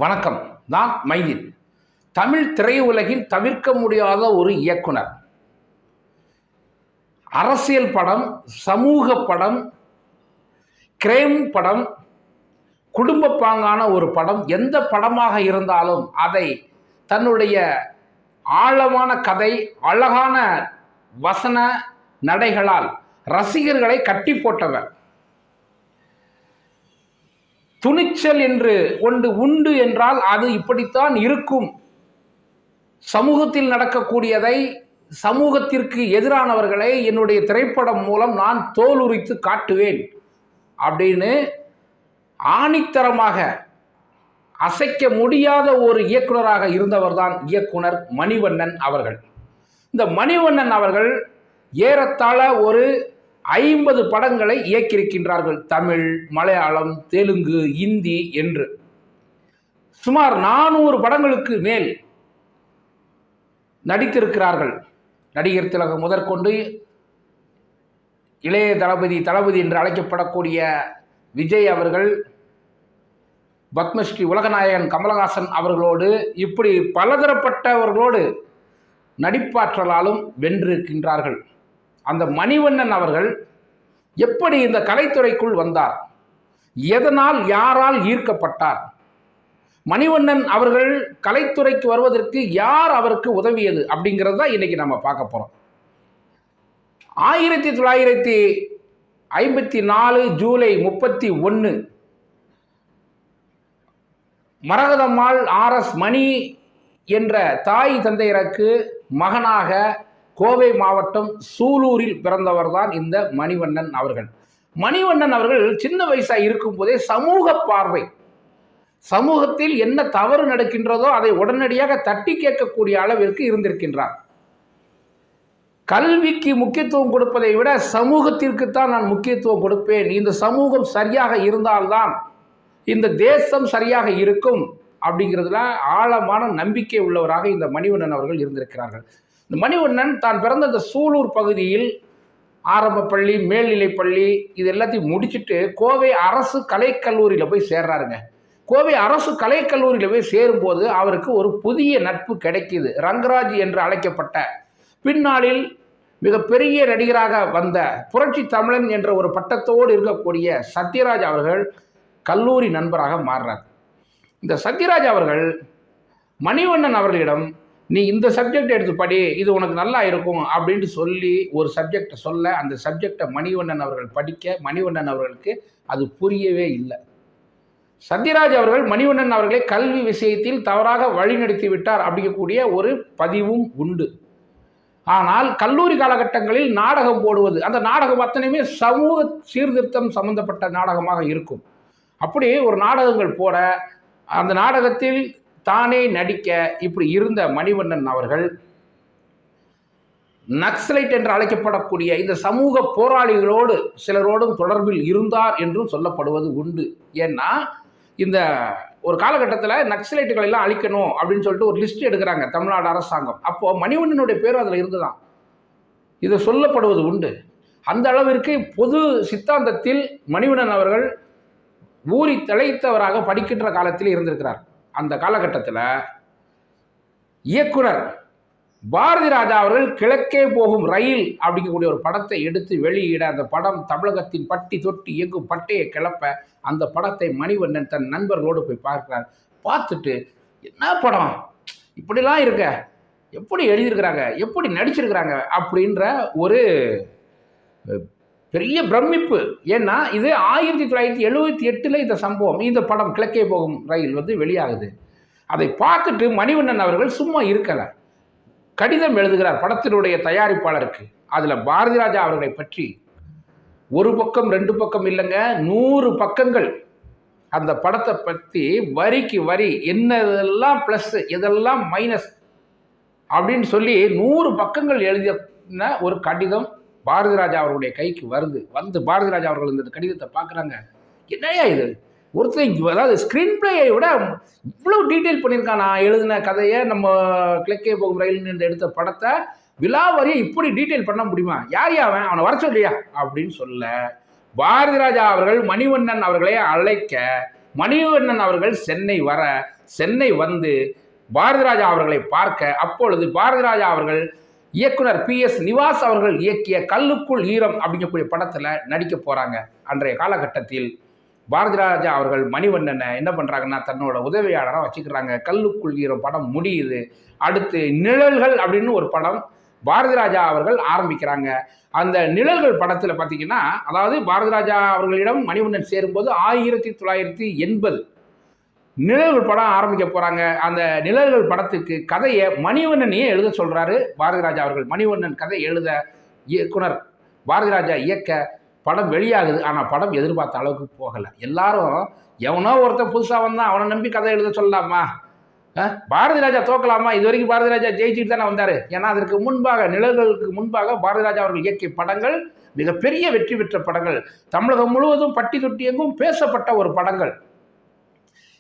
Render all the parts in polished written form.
வணக்கம். நான் மைதீன். தமிழ் திரையுலகில் தவிர்க்க முடியாத ஒரு இயக்குனர். அரசியல் படம், சமூக படம், கிரைம் படம், குடும்ப பாங்கான ஒரு படம், எந்த படமாக இருந்தாலும் அதை தன்னுடைய ஆழமான கதை, அழகான வசன நடைகளால் ரசிகர்களை கட்டி போட்டவர். துணிச்சல் என்று ஒன்று உண்டு என்றால் அது இப்படித்தான் இருக்கும். சமூகத்தில் நடக்கக்கூடியதை, சமூகத்திற்கு எதிரானவர்களை என்னுடைய திரைப்படம் மூலம் நான் தோல் உரித்து காட்டுவேன் அப்படின்னு ஆணித்தரமாக அசைக்க முடியாத ஒரு இயக்குனராக இருந்தவர் தான் இயக்குனர் மணிவண்ணன் அவர்கள். இந்த மணிவண்ணன் அவர்கள் ஏறத்தாழ ஒரு 50 படங்களை இயக்கியிருக்கின்றார்கள். தமிழ், மலையாளம், தெலுங்கு, இந்தி என்று சுமார் 400 படங்களுக்கு மேல் நடித்திருக்கிறார்கள். நடிகர் திலகம் முதற்கொண்டு இளைய தளபதி என்று அழைக்கப்படக்கூடிய விஜய் அவர்கள், பத்மஸ்ரீ உலகநாயகன் கமலஹாசன் அவர்களோடு இப்படி பலதரப்பட்டவர்களோடு நடிப்பாற்றலாலும் வென்றிருக்கின்றார்கள். அந்த மணிவண்ணன் அவர்கள் எப்படி இந்த கலைத்துறைக்குள் வந்தார்? எதனால், யாரால் ஈர்க்கப்பட்டார்? மணிவண்ணன் அவர்கள் கலைத்துறைக்கு வருவதற்கு யார் அவருக்கு உதவியது அப்படிங்கிறது தான் இன்னைக்கு நம்ம பார்க்க போகிறோம். 1954 ஜூலை 31 மரகதம்மாள் RS மணி என்ற தாய் தந்தையருக்கு மகனாக கோவை மாவட்டம் சூலூரில் பிறந்தவர் தான் இந்த மணிவண்ணன் அவர்கள். மணிவண்ணன் அவர்கள் சின்ன வயசாக இருக்கும் போதே சமூக பார்வை, சமூகத்தில் என்ன தவறு நடக்கின்றதோ அதை உடனடியாக தட்டி கேட்கக்கூடிய அளவிற்கு இருந்திருக்கின்றார். கல்விக்கு முக்கியத்துவம் கொடுப்பதை விட சமூகத்திற்குத்தான் நான் முக்கியத்துவம் கொடுப்பேன், இந்த சமூகம் சரியாக இருந்தால்தான் இந்த தேசம் சரியாக இருக்கும் அப்படிங்கிறதுல ஆழமான நம்பிக்கை உள்ளவராக இந்த மணிவண்ணன் அவர்கள் இருந்திருக்கிறார்கள். இந்த மணிவண்ணன் தான் பிறந்த இந்த சூலூர் பகுதியில் ஆரம்ப பள்ளி, மேல்நிலைப் பள்ளி இது எல்லாத்தையும் முடிச்சுட்டு கோவை அரசு கலைக்கல்லூரியில் போய் சேர்றாருங்க. கோவை அரசு கலைக்கல்லூரியில் போய் சேரும்போது அவருக்கு ஒரு புதிய நட்பு கிடைக்கிது. ரங்கராஜ் என்று அழைக்கப்பட்ட, பின்னாளில் மிகப்பெரிய நடிகராக வந்த புரட்சி தமிழன் என்ற ஒரு பட்டத்தோடு இருக்கக்கூடிய சத்யராஜ் அவர்கள் கல்லூரி நண்பராக மாறுறார். இந்த சத்யராஜ் அவர்கள் மணிவண்ணன் அவர்களிடம், நீ இந்த சப்ஜெக்ட் எடுத்து படி, இது உனக்கு நல்லா இருக்கும் அப்படின்ட்டு சொல்லி ஒரு சப்ஜெக்டை சொல்ல, அந்த சப்ஜெக்டை மணிவண்ணன் அவர்கள் படிக்க, மணிவண்ணன் அவர்களுக்கு அது புரியவே இல்லை. சத்யராஜ் அவர்கள் மணிவண்ணன் அவர்களை கல்வி விஷயத்தில் தவறாக வழிநடத்தி விட்டார் அப்படிங்கக்கூடிய ஒரு பதிவும் உண்டு. ஆனால் கல்லூரி காலகட்டங்களில் நாடகம் போடுவது, அந்த நாடகம் அத்தனையுமே சமூக சீர்திருத்தம் சம்பந்தப்பட்ட நாடகமாக இருக்கும். அப்படி ஒரு நாடகங்கள் போட, அந்த நாடகத்தில் தானே நடிக்க இப்படி இருந்த மணிவண்ணன் அவர்கள் நக்சலைட் என்று அழைக்கப்படக்கூடிய இந்த சமூக போராளிகளோடு சிலரோடும் தொடர்பில் இருந்தார் என்றும் சொல்லப்படுவது உண்டு. ஏன்னா இந்த ஒரு காலகட்டத்தில் நக்சலைட்டுகள் எல்லாம் அழிக்கணும் அப்படின்னு சொல்லிட்டு ஒரு லிஸ்ட் எடுக்கிறாங்க தமிழ்நாடு அரசாங்கம். அப்போது மணிவண்ணனுடைய பேரும் அதில் இருந்துதான் இது சொல்லப்படுவது உண்டு. அந்த அளவிற்கு பொது சித்தாந்தத்தில் மணிவண்ணன் அவர்கள் ஊறி திளைத்தவராக படிக்கின்ற காலத்தில் இருந்திருக்கிறார். அந்த காலகட்டத்தில் இயக்குனர் பாரதி ராஜா அவர்கள் கிழக்கே போகும் ரயில் அப்படிங்கக்கூடிய ஒரு படத்தை எடுத்து வெளியிட, அந்த படம் தமிழகத்தின் பட்டி தொட்டி எங்கும் பட்டையை கிளப்ப, அந்த படத்தை மணிவண்ணன் தன் நண்பர்களோடு போய் பார்க்கிறார். பார்த்துட்டு, என்ன படம் இப்படிலாம் இருக்க, எப்படி எழுதியிருக்கிறாங்க, எப்படி நடிச்சிருக்கிறாங்க அப்படின்ற ஒரு பெரிய பிரமிப்பு. ஏன்னா இது 1978 இந்த சம்பவம், இந்த படம் கிழக்கே போகும் ரயில் வெளியாகுது. அதை பார்த்துட்டு மணிவண்ணன் அவர்கள் சும்மா இருக்கலை, கடிதம் எழுதுகிறார் படத்தினுடைய தயாரிப்பாளருக்கு. அதில் பாரதி ராஜா அவர்களை பற்றி ஒரு பக்கம் 2 பக்கம் இல்லைங்க, 100 பக்கங்கள் அந்த படத்தை பற்றி வரிக்கு வரி என்னதெல்லாம் ப்ளஸ் எதெல்லாம் மைனஸ் அப்படின்னு சொல்லி 100 பக்கங்கள் எழுதின ஒரு கடிதம் பாரதி ராஜா அவர்களுடைய கைக்கு வருது. பாரதி ராஜா அவர்கள் இந்த கடிதத்தை பார்க்குறாங்க. என்னையா இது, ஒருத்தர் அதாவது ஸ்க்ரீன் பிளேயை விட இவ்வளோ டீட்டெயில் பண்ணியிருக்கான். நான் எழுதின கதையை, நம்ம கிழக்கே போகும் ரயில் எடுத்த படத்தை விலாவரியை இப்படி டீட்டெயில் பண்ண முடியுமா? யார் அவன், அவனை வர சொல்லியா அப்படின்னு சொல்ல, பாரதி ராஜா அவர்கள் மணிவண்ணன் அவர்களை அழைக்க, மணிவண்ணன் அவர்கள் சென்னை வர சென்னை வந்து பாரதிராஜா அவர்களை பார்க்க, அப்பொழுது பாரதிராஜா அவர்கள் இயக்குனர் PS நிவாஸ் அவர்கள் இயக்கிய கல்லுக்குள் ஈரம் அப்படிங்கக்கூடிய படத்தில் நடிக்க போகிறாங்க. அன்றைய காலகட்டத்தில் பாரதிராஜா அவர்கள் மணிவண்ணனை என்ன பண்ணுறாங்கன்னா தன்னோட உதவியாளராக வச்சுக்கிறாங்க. கல்லுக்குள் ஈரம் படம் முடியுது. அடுத்து நிழல்கள் அப்படின்னு ஒரு படம் பாரதிராஜா அவர்கள் ஆரம்பிக்கிறாங்க. அந்த நிழல்கள் படத்தில் பார்த்தீங்கன்னா, அதாவது பாரதிராஜா அவர்களிடம் மணிவண்ணன் சேரும்போது 1980 நிழல்கள் படம் ஆரம்பிக்க போகிறாங்க. அந்த நிழல்கள் படத்துக்கு கதையை மணிவண்ணனையே எழுத சொல்கிறாரு பாரதிராஜா அவர்கள். மணிவண்ணன் கதை எழுத, இயக்குனர் பாரதிராஜா இயக்க, படம் வெளியாகுது. ஆனால் படம் எதிர்பார்த்த அளவுக்கு போகலை. எல்லாரும் எவனோ ஒருத்தன் புதுசாக வந்தான், அவனை நம்பி கதை எழுத சொல்லலாமா? பாரதிராஜா தோக்கலாமா? இது வரைக்கும் பாரதிராஜா ஜெயிச்சுட்டு தானே வந்தார். ஏன்னா அதற்கு முன்பாக, நிழல்களுக்கு முன்பாக பாரதிராஜா அவர்கள் இயக்கிய படங்கள் மிகப்பெரிய வெற்றி பெற்ற படங்கள், தமிழகம் முழுவதும் பட்டி தொட்டி எங்கும் பேசப்பட்ட ஒரு படங்கள்.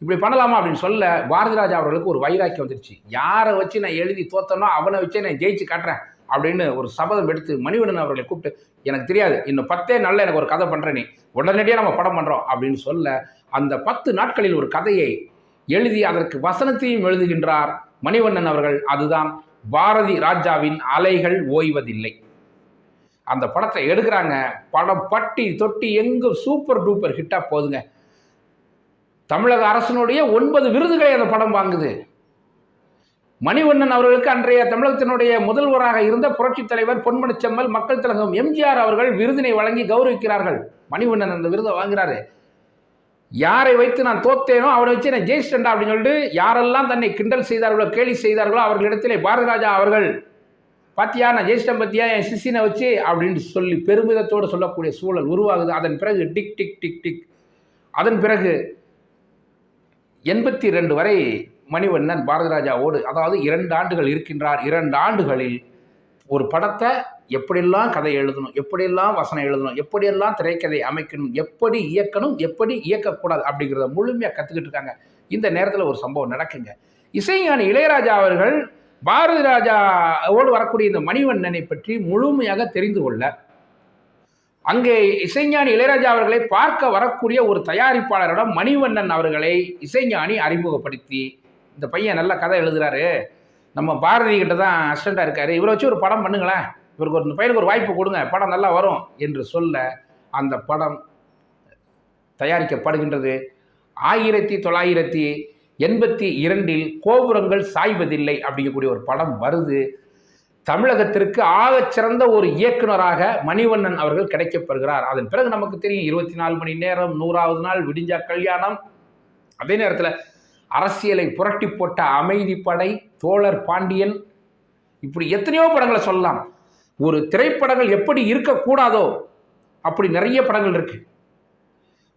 இப்படி பண்ணலாமா அப்படின்னு சொல்ல பாரதிராஜா அவர்களுக்கு ஒரு வைராக்கியம் வந்துருச்சு. யாரை வச்சு நான் எழுதி தோத்தனோ அவனை வச்சே நான் ஜெயிச்சு காட்டுறேன் அப்படின்னு ஒரு சபதம் எடுத்து மணிவண்ணன் அவர்களை கூப்பிட்டு, எனக்கு தெரியாது, இன்னும் 10 நாளில் எனக்கு ஒரு கதை பண்ணுறேன், நீ உடனடியாக நம்ம படம் பண்ணுறோம் அப்படின்னு சொல்ல, அந்த 10 நாட்களில் ஒரு கதையை எழுதி அதற்கு வசனத்தையும் எழுதுகின்றார் மணிவண்ணன் அவர்கள். அதுதான் பாரதி ராஜாவின் அலைகள் ஓய்வதில்லை. அந்த படத்தை எடுக்கிறாங்க. படம் பட்டி தொட்டி எங்கும் சூப்பர் டூப்பர் ஹிட்டாக போகுதுங்க. தமிழக அரசனுடைய 9 விருதுகளை அந்த படம் வாங்குது. மணிவண்ணன் அவர்களுக்கு அன்றைய தமிழகத்தினுடைய முதல்வராக இருந்த புரட்சித் தலைவர் பொன்மனச்செம்மல், மக்கள் திலகம் எம்ஜிஆர் அவர்கள் விருதினை வழங்கி கௌரவிக்கிறார்கள். மணிவண்ணன் அந்த விருதை வாங்குறாரு. யாரை வைத்து நான் தோத்தேனோ அவரை வச்சு நான் ஜெயிச்சிட்டேன்டா அப்படின்னு சொல்லிட்டு யாரெல்லாம் தன்னை கிண்டல் செய்தார்களோ, கேலி செய்தார்களோ அவர்களிடத்திலே பாரதிராஜா அவர்கள், பாத்தியா நான் ஜெயிச்சிட்டேன், பத்தியா என் சிசினை வச்சு அப்படின்னு சொல்லி பெருமிதத்தோடு சொல்லக்கூடிய சூழல் உருவாகுது. அதன் பிறகு டிக் டிக் டிக் டிக். அதன் பிறகு 82 வரை மணிவண்ணன் பாரதிராஜாவோடு, அதாவது 2 ஆண்டுகள் இருக்கின்றார். 2 ஆண்டுகளில் ஒரு படத்தை எப்படியெல்லாம் கதை எழுதணும், எப்படியெல்லாம் வசனம் எழுதணும், எப்படியெல்லாம் திரைக்கதை அமைக்கணும், எப்படி இயக்கணும், எப்படி இயக்கக்கூடாது அப்படிங்கிறத முழுமையாக கற்றுக்கிட்டு இருக்காங்க. இந்த நேரத்தில் ஒரு சம்பவம் நடக்குங்க. இசைஞானி இளையராஜா அவர்கள் பாரதிராஜாவோடு வரக்கூடிய இந்த மணிவண்ணனை பற்றி முழுமையாக தெரிந்து கொள்ள, அங்கே இசைஞானி இளையராஜா அவர்களை பார்க்க வரக்கூடிய ஒரு தயாரிப்பாளரிடம் மணிவண்ணன் அவர்களை இசைஞானி அறிமுகப்படுத்தி, இந்த பையன் நல்ல கதை எழுதுகிறாரு, நம்ம பாரதி கிட்ட தான் அசிஸ்டண்டாக இருக்காரு, இவரை வச்சு ஒரு படம் பண்ணுங்களேன், இவருக்கு இந்த பையனுக்கு ஒரு வாய்ப்பு கொடுங்க, படம் நல்லா வரும் என்று சொல்ல அந்த படம் தயாரிக்கப்படுகின்றது. 1982 கோபுரங்கள் சாய்வதில்லை அப்படிங்கக்கூடிய ஒரு படம் வருது. தமிழகத்திற்கு ஆகச்சிறந்த ஒரு இயக்குனராக மணிவண்ணன் அவர்கள் கிடைக்கப்பெறுகிறார். அதன் பிறகு நமக்கு தெரியும் 24 மணி நேரம், 100வது நாள், விடிஞ்சா கல்யாணம், அதே நேரத்தில் அரசியலை புரட்டி போட்ட அமைதிப்படை, தோழர் பாண்டியன், இப்படி எத்தனையோ படங்களை சொல்லலாம். ஒரு திரைப்படங்கள் எப்படி இருக்கக்கூடாதோ அப்படி நிறைய படங்கள் இருக்கு.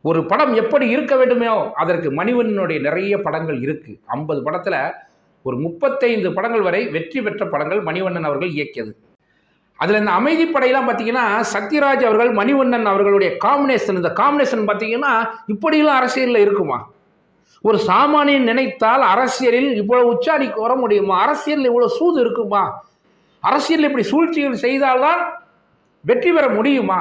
ஒரு படம் எப்படி இருக்க வேண்டுமோ அதற்கு மணிவண்ணனுடைய நிறைய படங்கள் இருக்கு. 50 படத்தில் ஒரு 35 படங்கள் வரை வெற்றி பெற்ற படங்கள் மணிவண்ணன் அவர்கள் இயக்கியது. அதில் இந்த அமைதிப்படையெல்லாம் பார்த்தீங்கன்னா சத்யராஜ் அவர்கள் மணிவண்ணன் அவர்களுடைய காம்பினேஷன், இந்த காம்பினேஷன் பார்த்தீங்கன்னா இப்படியெல்லாம் அரசியலில் இருக்குமா? ஒரு சாமானியன் நினைத்தால் அரசியலில் இவ்வளவு உச்சாணிக்கு வர முடியுமா? அரசியலில் இவ்வளோ சூது இருக்குமா? அரசியல் இப்படி சூழ்ச்சிகள் செய்தால்தான் வெற்றி பெற முடியுமா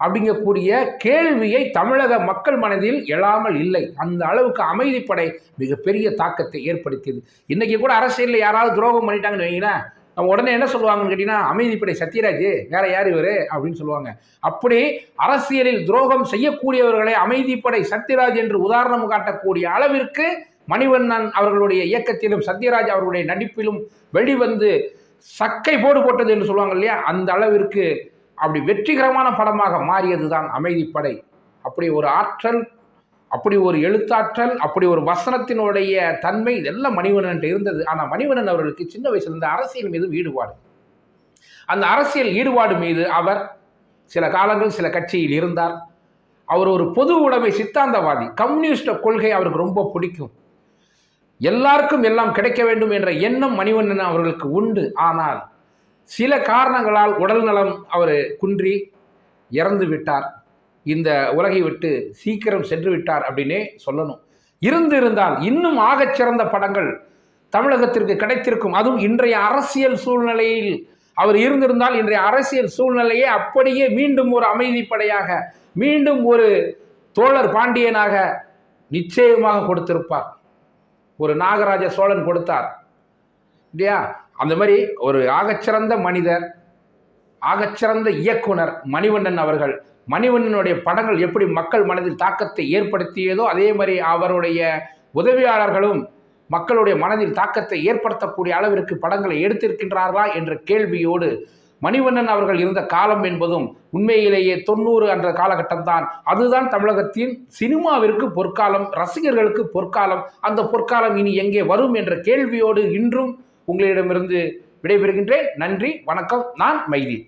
அப்படிங்கக்கூடிய கேள்வியை தமிழக மக்கள் மனதில் எழாமல் இல்லை. அந்த அளவுக்கு அமைதிப்படை மிகப்பெரிய தாக்கத்தை ஏற்படுத்தியது. இன்றைக்கி கூட அரசியலில் யாராவது துரோகம் பண்ணிட்டாங்கன்னு வைங்களேன், நம்ம உடனே என்ன சொல்லுவாங்கன்னு கேட்டிங்கன்னா, அமைதிப்படை சத்யராஜ், வேற யார் இவர் அப்படின்னு சொல்லுவாங்க. அப்படி அரசியலில் துரோகம் செய்யக்கூடியவர்களை அமைதிப்படை சத்யராஜ் என்று உதாரணம் காட்டக்கூடிய அளவிற்கு மணிவண்ணன் அவர்களுடைய இயக்கத்திலும் சத்யராஜ் அவர்களுடைய நடிப்பிலும் வெளிவந்து சக்கை போட்டது என்று சொல்லுவாங்க இல்லையா, அந்த அளவிற்கு அப்படி வெற்றிகரமான படமாக மாறியது தான் அமைதிப்படை. அப்படி ஒரு ஆற்றல், அப்படி ஒரு எழுத்தாற்றல், அப்படி ஒரு வசனத்தினுடைய தன்மை இதெல்லாம் மணிவண்ணன் இருந்தது. ஆனால் மணிவண்ணன் அவர்களுக்கு சின்ன வயசுல இருந்த அரசியல் மீது ஈடுபாடு. அந்த அரசியல் ஈடுபாடு மீது அவர் சில காலங்கள் சில கட்சியில் இருந்தார். அவர் ஒரு பொது உடைமை சித்தாந்தவாதி, கம்யூனிஸ்ட் கொள்கை அவருக்கு ரொம்ப பிடிக்கும். எல்லாருக்கும் எல்லாம் கிடைக்க வேண்டும் என்ற எண்ணம் மணிவண்ணன் அவர்களுக்கு உண்டு. ஆனால் சில காரணங்களால் உடல் நலம் அவர் குன்றி இறந்து விட்டார். இந்த உலகை விட்டு சீக்கிரம் சென்று விட்டார் அப்படின்னே சொல்லணும். இருந்தால் இன்னும் ஆகச்சிறந்த படங்கள் தமிழகத்திற்கு கிடைத்திருக்கும். அதுவும் இன்றைய அரசியல் சூழ்நிலையில் அவர் இருந்திருந்தால் இன்றைய அரசியல் சூழ்நிலையை அப்படியே மீண்டும் ஒரு அமைதிப்படையாக, மீண்டும் ஒரு தோழர் பாண்டியனாக நிச்சயமாக கொடுத்திருப்பார். ஒரு நாகராஜ சோழன் கொடுத்தார் இல்லையா? அந்த மாதிரி ஒரு ஆகச்சிறந்த மனிதர், ஆகச்சிறந்த இயக்குனர் மணிவண்ணன் அவர்கள். மணிவண்ணனுடைய படங்கள் எப்படி மக்கள் மனதில் தாக்கத்தை ஏற்படுத்தியதோ அதே மாதிரி அவருடைய உதவியாளர்களும் மக்களுடைய மனதில் தாக்கத்தை ஏற்படுத்தக்கூடிய அளவிற்கு படங்களை எடுத்திருக்கின்றார்களா என்ற கேள்வியோடு மணிவண்ணன் அவர்கள் இருந்த காலம் என்பதும் உண்மையிலேயே 90 என்ற காலகட்டம்தான். அதுதான் தமிழகத்தின் சினிமாவிற்கு பொற்காலம், ரசிகர்களுக்கு பொற்காலம். அந்த பொற்காலம் இனி எங்கே வரும் என்ற கேள்வியோடு இன்றும் உங்களிடமிருந்து விடைபெறுகின்றேன். நன்றி, வணக்கம். நான் மைதி.